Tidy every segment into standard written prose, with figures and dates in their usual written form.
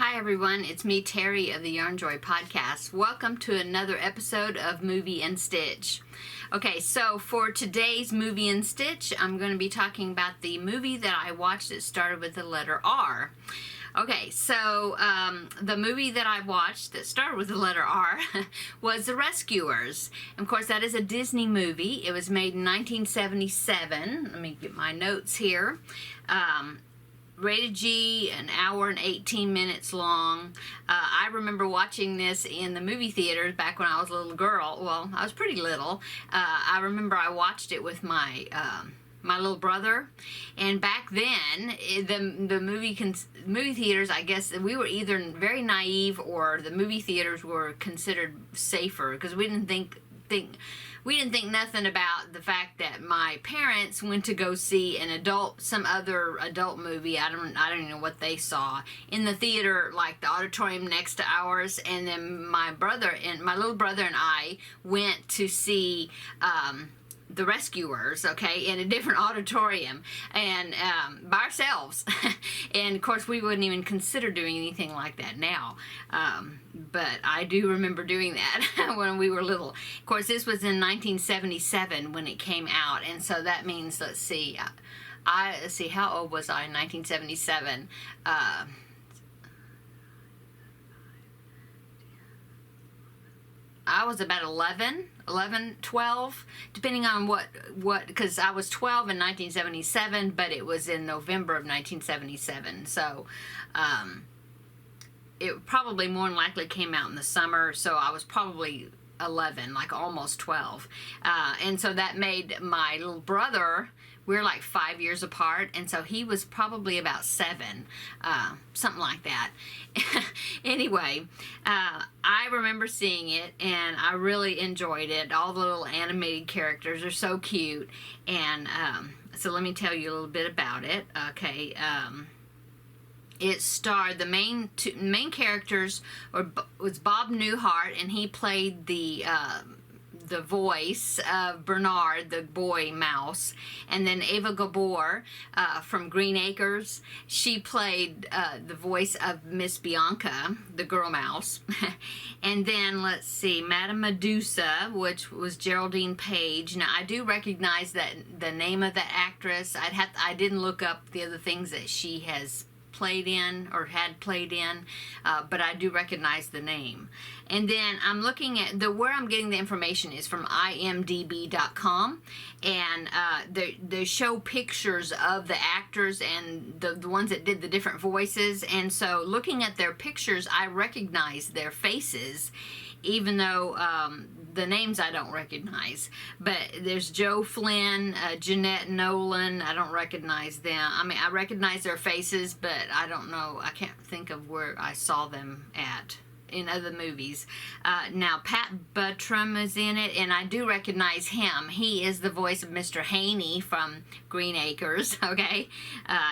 Hi everyone, it's me Terri of the Yarnjoy podcast. Welcome to another episode of Movie and Stitch. Okay, so for today's Movie and Stitch, I'm going to be talking about the movie that I watched that started with the letter R. Okay, so the movie that I watched that started with the letter R was The Rescuers. And of course, that is a Disney movie. It was made in 1977. Let me get my notes here. Rated G, an hour and 18 minutes long. I remember watching this in the movie theaters back when I was a little girl. Well, I was pretty little. I remember I watched it with my my little brother, and back then the movie theaters, I guess we were either very naive or the movie theaters were considered safer because we didn't think nothing about the fact that my parents went to go see some other adult movie. I don't even know what they saw in the theater, like the auditorium next to ours, and then my little brother and I went to see The Rescuers, okay, in a different auditorium, and by ourselves. And of course we wouldn't even consider doing anything like that now, but I do remember doing that when we were little. Of course, this was in 1977 when it came out, and so that means, let's see, how old was I in 1977? I was about 12, depending on what, because I was 12 in 1977, but it was in November of 1977, so, it probably more than likely came out in the summer, so I was probably 11, like almost 12, and so that made my little brother, we're like 5 years apart, and so he was probably about 7, something like that. Anyway, I remember seeing it, and I really enjoyed it. All the little animated characters are so cute, and so let me tell you a little bit about it. Okay, it starred, the main characters was Bob Newhart, and he played the voice of Bernard, the boy mouse, and then Ava Gabor from Green Acres. She played the voice of Miss Bianca, the girl mouse. And then, let's see, Madame Medusa, which was Geraldine Page. Now, I do recognize that the name of that actress. I didn't look up the other things that she has played in or had played in, but I do recognize the name. And then I'm looking at where I'm getting the information is from imdb.com, and they show pictures of the actors and the ones that did the different voices, and so looking at their pictures, I recognize their faces, even though the names I don't recognize. But there's Joe Flynn, Jeanette Nolan, I don't recognize them. I mean, I recognize their faces, but I don't know, I can't think of where I saw them at in other movies. Now, Pat Buttram is in it, and I do recognize him. He is the voice of Mr. Haney from Green Acres, okay?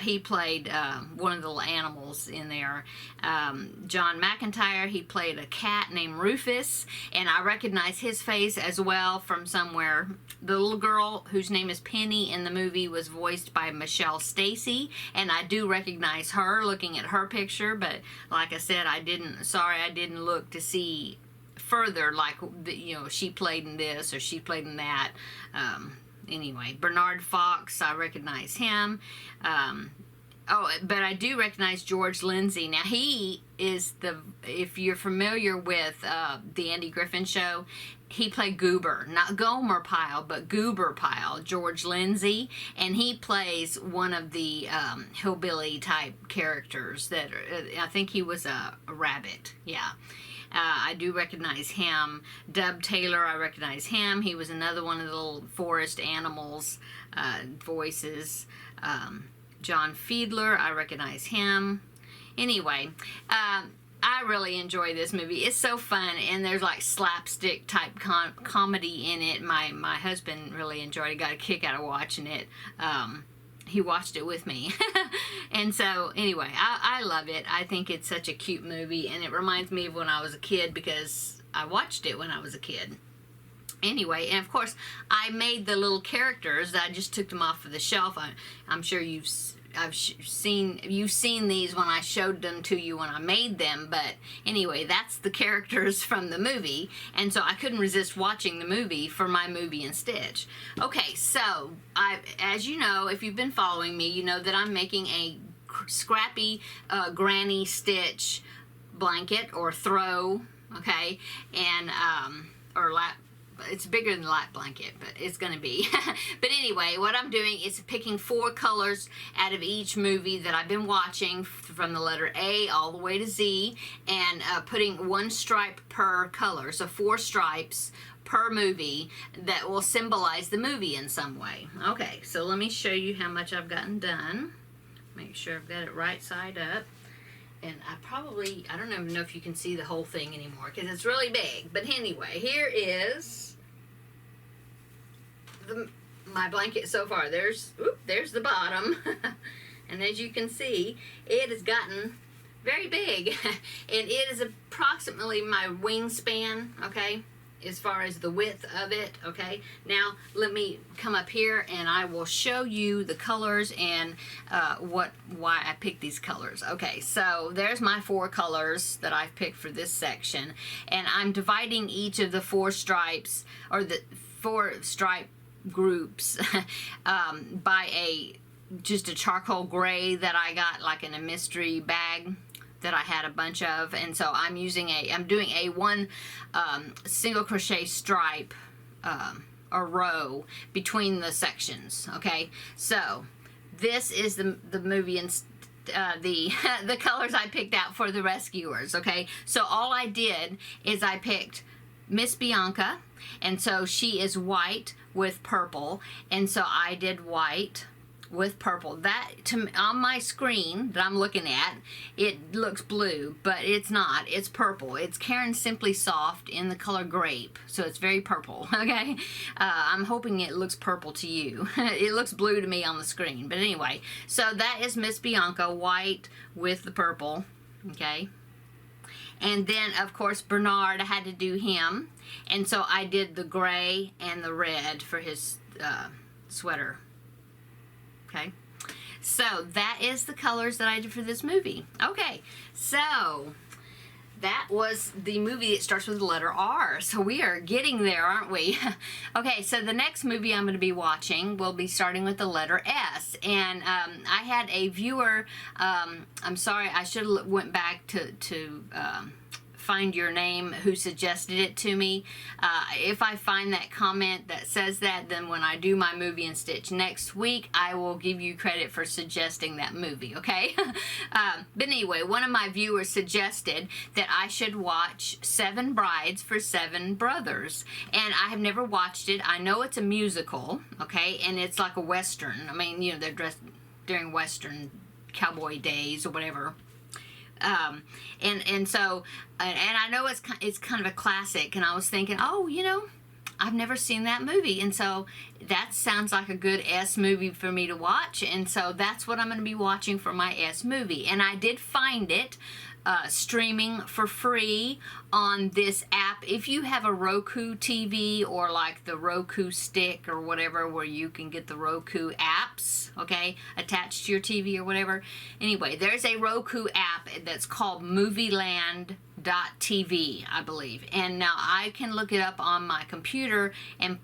He played one of the little animals in there. John McIntyre, he played a cat named Rufus, and I recognize his face as well from somewhere. The little girl whose name is Penny in the movie was voiced by Michelle Stacy, and I do recognize her looking at her picture, but like I said, I didn't look to see further, like, she played in this or she played in that. Anyway, Bernard Fox, I recognize him. But I do recognize George Lindsay. Now, he is if you're familiar with the Andy Griffin Show, he played Goober, not Gomer Pyle, but Goober Pyle, George Lindsay, and he plays one of the hillbilly type characters that I think he was a rabbit, yeah. I do recognize him. Dub Taylor, I recognize him. He was another one of the little forest animals voices. John Fiedler, I recognize him. Anyway, I really enjoy this movie. It's so fun, and there's like slapstick type comedy in it. My husband really enjoyed it, got a kick out of watching it. He watched it with me. And so, anyway, I love it. I think it's such a cute movie, and it reminds me of when I was a kid because I watched it when I was a kid. Anyway, and of course, I made the little characters. I just took them off of the shelf. I'm sure you've you've seen these when I showed them to you when I made them, but anyway, that's the characters from the movie, and so I couldn't resist watching the movie for my Movie and Stitch. Okay, so as you know, if you've been following me, you know that I'm making a scrappy granny stitch blanket or throw, okay, and or lap. It's bigger than the lap blanket, but it's going to be. But anyway, what I'm doing is picking 4 colors out of each movie that I've been watching from the letter A all the way to Z, and putting 1 stripe per color. So 4 stripes per movie that will symbolize the movie in some way. Okay, so let me show you how much I've gotten done. Make sure I've got it right side up. And I don't even know if you can see the whole thing anymore because it's really big. But anyway, here is my blanket so far. There's the bottom. And as you can see, it has gotten very big. And it is approximately my wingspan, okay, as far as the width of it, okay. Now let me come up here and I will show you the colors and why I picked these colors. Okay, so there's my 4 colors that I've picked for this section, and I'm dividing each of the 4 stripes, or the 4 stripe groups by just a charcoal gray that I got like in a mystery bag that I had a bunch of, and so I'm doing a 1 single crochet stripe or row between the sections. Okay, so this is the movie and the colors I picked out for the rescuers. Okay, so all I did is I picked Miss Bianca, and so she is white with purple, and so I did white with purple. That, on my screen that I'm looking at, it looks blue, but it's not. It's purple. It's Karen Simply Soft in the color grape, so it's very purple. Okay, I'm hoping it looks purple to you. It looks blue to me on the screen, but anyway, so that is Miss Bianca, white with the purple. Okay, and then of course Bernard, I had to do him, and so I did the gray and the red for his sweater. Okay, so that is the colors that I did for this movie. Okay, so that was the movie that starts with the letter R. So we are getting there, aren't we? Okay, so the next movie I'm going to be watching will be starting with the letter S. And I had a viewer, I'm sorry, I should have went back to find your name, who suggested it to me. If I find that comment that says that, then when I do my Movie and Stitch next week, I will give you credit for suggesting that movie, okay? But anyway, one of my viewers suggested that I should watch 7 Brides for 7 Brothers, and I have never watched it. I know it's a musical, okay, and it's like a Western. I mean, you know, they're dressed during Western cowboy days or whatever. And so I know it's kind of a classic, and I was thinking, oh, you know, I've never seen that movie, and so that sounds like a good S movie for me to watch, and so that's what I'm going to be watching for my S movie. And I did find it streaming for free on this app. If you have a Roku TV or like the Roku stick or whatever, where you can get the Roku apps, okay, attached to your TV or whatever. Anyway, there's a Roku app that's called movieland.tv, I believe, and now I can look it up on my computer and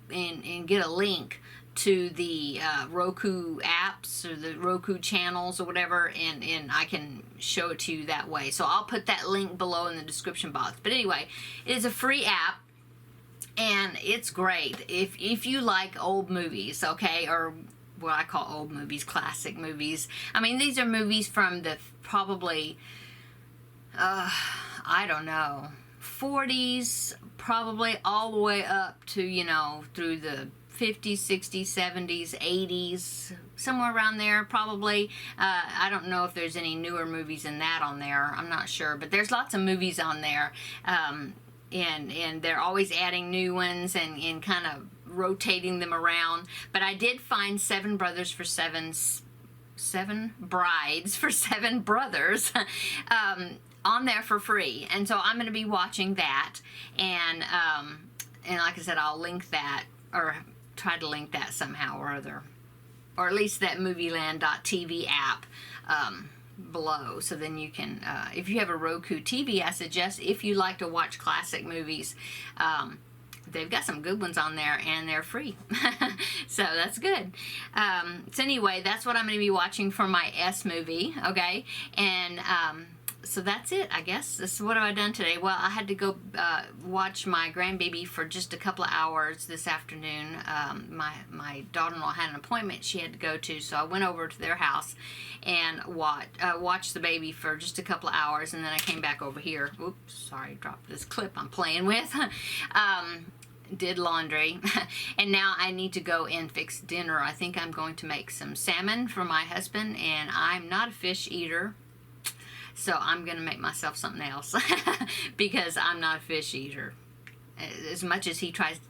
get a link to the Roku apps or the Roku channels or whatever, and I can show it to you that way. So I'll put that link below in the description box. But anyway, it is a free app, and it's great if you like old movies, okay, or what I call old movies, classic movies. I mean, these are movies from the probably I don't know, 40s, probably all the way up to, you know, through the 50s, 60s, 70s, 80s, somewhere around there probably. I don't know if there's any newer movies than that on there. I'm not sure, but there's lots of movies on there, and they're always adding new ones and kind of rotating them around. But I did find 7 Brothers for 7 Brides for 7 Brothers on there for free, and so I'm going to be watching that, and like I said, I'll link that, or try to link that somehow or other. or at least that movieland.tv app below. So then you can, if you have a Roku TV, I suggest, if you like to watch classic movies, they've got some good ones on there, and they're free. So that's good. So anyway, that's what I'm going to be watching for my S movie, okay? And so that's it, I guess. What have I done today? Well, I had to go watch my grandbaby for just a couple of hours this afternoon. My daughter-in-law had an appointment she had to go to, so I went over to their house and watched the baby for just a couple of hours, and then I came back over here. Oops, sorry, dropped this clip I'm playing with. Did laundry, and now I need to go and fix dinner. I think I'm going to make some salmon for my husband, and I'm not a fish eater. So I'm going to make myself something else because I'm not a fish eater. As much as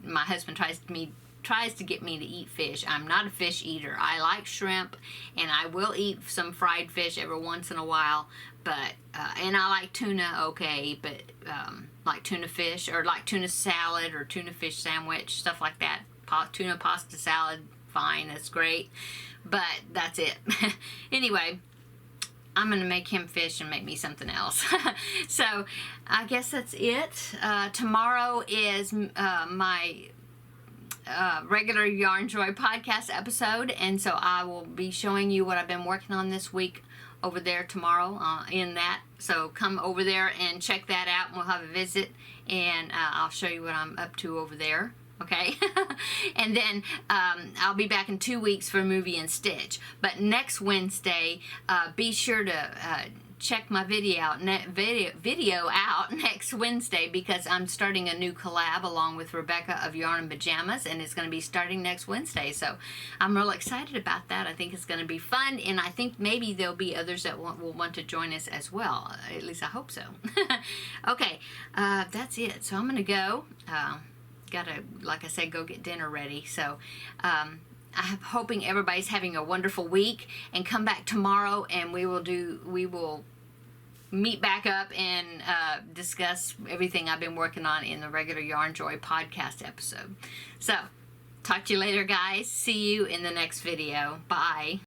my husband tries to get me to eat fish, I'm not a fish eater. I like shrimp, and I will eat some fried fish every once in a while, but and I like tuna, okay, but like tuna fish, or like tuna salad, or tuna fish sandwich, stuff like that. Tuna pasta salad, fine, that's great, but that's it. Anyway, I'm going to make him fish and make me something else. So I guess that's it. Tomorrow is my regular Yarnjoy podcast episode, and so I will be showing you what I've been working on this week over there tomorrow in that. So come over there and check that out, and we'll have a visit, and I'll show you what I'm up to over there. Okay, and then I'll be back in 2 weeks for Movie and Stitch. But next Wednesday, be sure to check my video out next Wednesday, because I'm starting a new collab along with Rebecca of Yarn and Pajamas, and it's going to be starting next Wednesday. So I'm real excited about that. I think it's going to be fun, and I think maybe there'll be others that will want to join us as well. At least I hope so. Okay, that's it. So I'm going to go. Gotta, like I said, go get dinner ready. So I'm hoping everybody's having a wonderful week, and come back tomorrow, and we will meet back up and discuss everything I've been working on in the regular Yarnjoy podcast episode. So talk to you later, guys. See you in the next video. Bye.